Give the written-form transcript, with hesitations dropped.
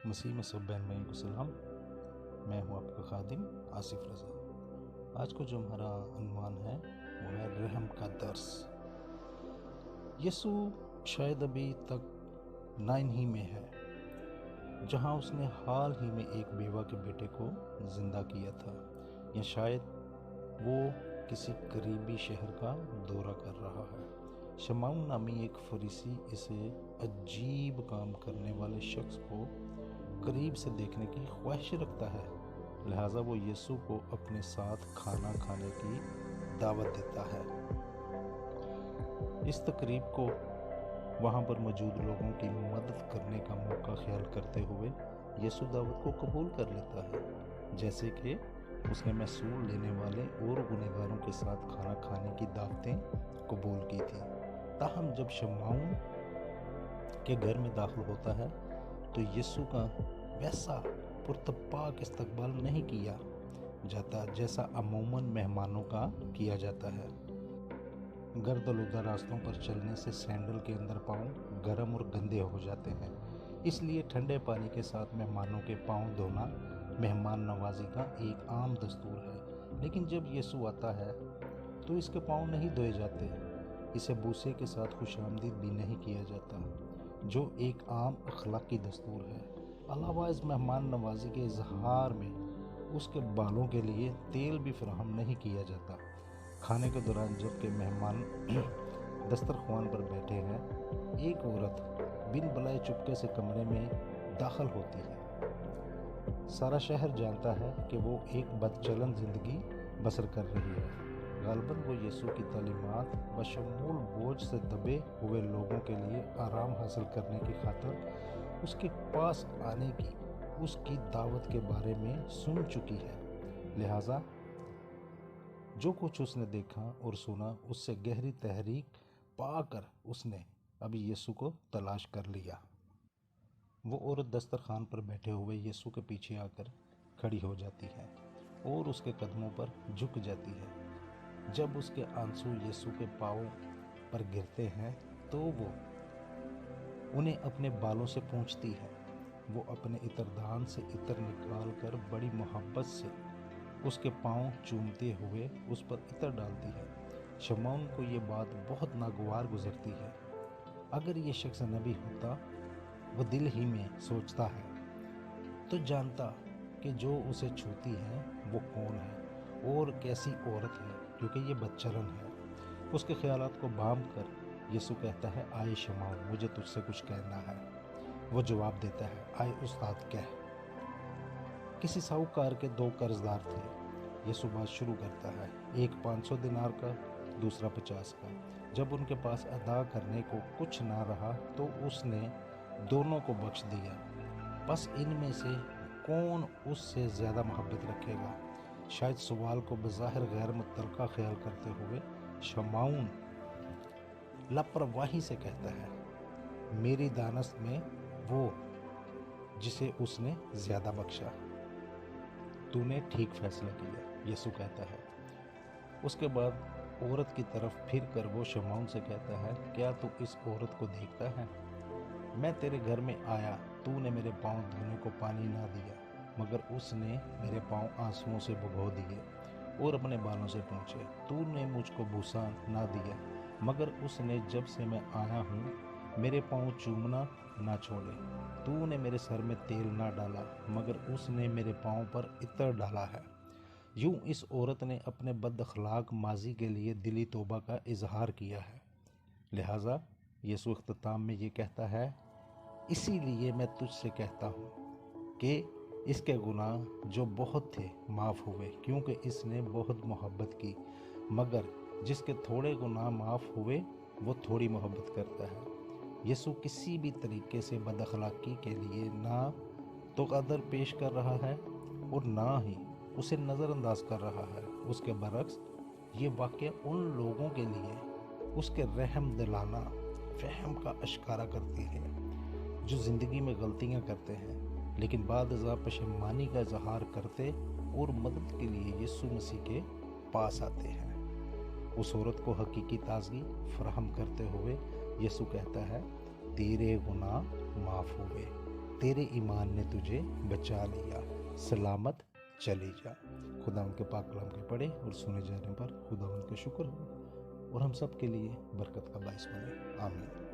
مسیح میں سب بہن بھائیوں کو سلام۔ میں ہوں آپ کا خادم آصف رضا۔ آج کو جو ہمارا عنوان ہے وہ ہے رحم کا درس۔ یسوع شاید ابھی تک 9 ہی میں ہے، جہاں اس نے حال ہی میں ایک بیوہ کے بیٹے کو زندہ کیا تھا، یا شاید وہ کسی قریبی شہر کا دورہ کر رہا ہے۔ شمعون نامی ایک فریسی اسے عجیب کام کرنے والے شخص کو قریب سے دیکھنے کی خواہش رکھتا ہے، لہٰذا وہ یسوع کو اپنے ساتھ کھانا کھانے کی دعوت دیتا ہے۔ اس تقریب کو وہاں پر موجود لوگوں کی مدد کرنے کا موقع خیال کرتے ہوئے یسوع دعوت کو قبول کر لیتا ہے، جیسے کہ اس نے محصول لینے والے اور گنہگاروں کے ساتھ کھانا کھانے کی دعوتیں قبول کی تھی۔ تاہم جب شمعون کے گھر میں داخل ہوتا ہے تو یسوع کا ویسا پرتپاک استقبال نہیں کیا جاتا جیسا عموماً مہمانوں کا کیا جاتا ہے۔ گرد آلودہ راستوں پر چلنے سے سینڈل کے اندر پاؤں گرم اور گندے ہو جاتے ہیں، اس لیے ٹھنڈے پانی کے ساتھ مہمانوں کے پاؤں دھونا مہمان نوازی کا ایک عام دستور ہے۔ لیکن جب یسوع آتا ہے تو اس کے پاؤں نہیں دھوئے جاتے، اسے بوسے کے ساتھ خوش آمدید بھی نہیں کیا جاتا، جو ایک عام اخلاقی دستور ہے۔ علاوہ اس مہمان نوازی کے اظہار میں اس کے بالوں کے لیے تیل بھی فراہم نہیں کیا جاتا۔ کھانے کے دوران جب کہ مہمان دسترخوان پر بیٹھے ہیں، ایک عورت بن بلائے چپکے سے کمرے میں داخل ہوتی ہے۔ سارا شہر جانتا ہے کہ وہ ایک بدچلن زندگی بسر کر رہی ہے۔ غالباً وہ یسوع کی تعلیمات بشمول بوجھ سے دبے ہوئے لوگوں کے لیے آرام حاصل کرنے کی خاطر اس کے پاس آنے کی اس کی دعوت کے بارے میں سن چکی ہے، لہٰذا جو کچھ اس نے دیکھا اور سنا اس سے گہری تحریک پا کر اس نے ابھی یسوع کو تلاش کر لیا۔ وہ عورت دسترخوان پر بیٹھے ہوئے یسوع کے پیچھے آ کر کھڑی ہو جاتی ہے اور اس کے قدموں پر جھک جاتی ہے۔ جب اس کے آنسو یسوع کے پاؤں پر گرتے ہیں تو وہ انہیں اپنے بالوں سے پونچھتی ہے۔ وہ اپنے عطردان سے عطر نکال کر بڑی محبت سے اس کے پاؤں چومتے ہوئے اس پر عطر ڈالتی ہے۔ شمعون کو یہ بات بہت ناگوار گزرتی ہے۔ اگر یہ شخص نبی ہوتا، وہ دل ہی میں سوچتا ہے تو جانتا کہ جو اسے چھوتی ہے وہ کون ہے اور کیسی عورت ہے، کیونکہ یہ بدچلن ہے۔ اس کے خیالات کو بھانپ کر یسوع کہتا ہے، آئے شمعون، مجھے تجھ سے کچھ کہنا ہے۔ وہ جواب دیتا ہے، آئے استاد، کہہ۔ کسی ساہوکار کے 2 قرضدار تھے۔ یسوع بات شروع کرتا ہے، ایک 500 دینار کا، دوسرا 50 کا۔ جب ان کے پاس ادا کرنے کو کچھ نہ رہا تو اس نے دونوں کو بخش دیا۔ بس ان میں سے کون اس سے زیادہ محبت رکھے گا؟ شاید سوال کو بظاہر غیر متعلقہ خیال کرتے ہوئے شمعون لاپرواہی سے کہتا ہے، میری دانست میں وہ جسے اس نے زیادہ بخشا۔ تو نے ٹھیک فیصلہ کیا، یسوع کہتا ہے۔ اس کے بعد عورت کی طرف پھر کر وہ شمعون سے کہتا ہے، کیا تو اس عورت کو دیکھتا ہے؟ میں تیرے گھر میں آیا، تو نے میرے پاؤں دھونے کو پانی نہ دیا، مگر اس نے میرے پاؤں آنسوؤں سے بھگو دیے اور اپنے بالوں سے پونچھے۔ تو نے مجھ کو بوسہ نہ دیا، مگر اس نے جب سے میں آیا ہوں میرے پاؤں چومنا نہ چھوڑے۔ تو نے میرے سر میں تیل نہ ڈالا، مگر اس نے میرے پاؤں پر عطر ڈالا ہے۔ یوں اس عورت نے اپنے بد اخلاق ماضی کے لیے دلی توبہ کا اظہار کیا ہے، لہٰذا یسوع اختتام میں یہ کہتا ہے، اسی لیے میں تجھ سے کہتا ہوں کہ اس کے گناہ جو بہت تھے معاف ہوئے، کیونکہ اس نے بہت محبت کی، مگر جس کے تھوڑے گناہ معاف ہوئے وہ تھوڑی محبت کرتا ہے۔ یسوع کسی بھی طریقے سے بد اخلاقی کے لیے نہ تو قدر پیش کر رہا ہے اور نہ ہی اسے نظر انداز کر رہا ہے۔ اس کے برعکس یہ واقعہ ان لوگوں کے لیے اس کے رحم دلانہ فہم کا اشکارا کرتی ہے جو زندگی میں غلطیاں کرتے ہیں لیکن بعد ازاں پشیمانی کا اظہار کرتے اور مدد کے لیے یسوع مسیح کے پاس آتے ہیں۔ اس عورت کو حقیقی تازگی فراہم کرتے ہوئے یسوع کہتا ہے، تیرے گناہ معاف ہوئے، تیرے ایمان نے تجھے بچا لیا، سلامت چلی جا۔ خدا ان کے پاک کلام کے پڑھے اور سنے جانے پر خدا ان کا شکر ہو اور ہم سب کے لیے برکت کا باعث بنے۔ آمین۔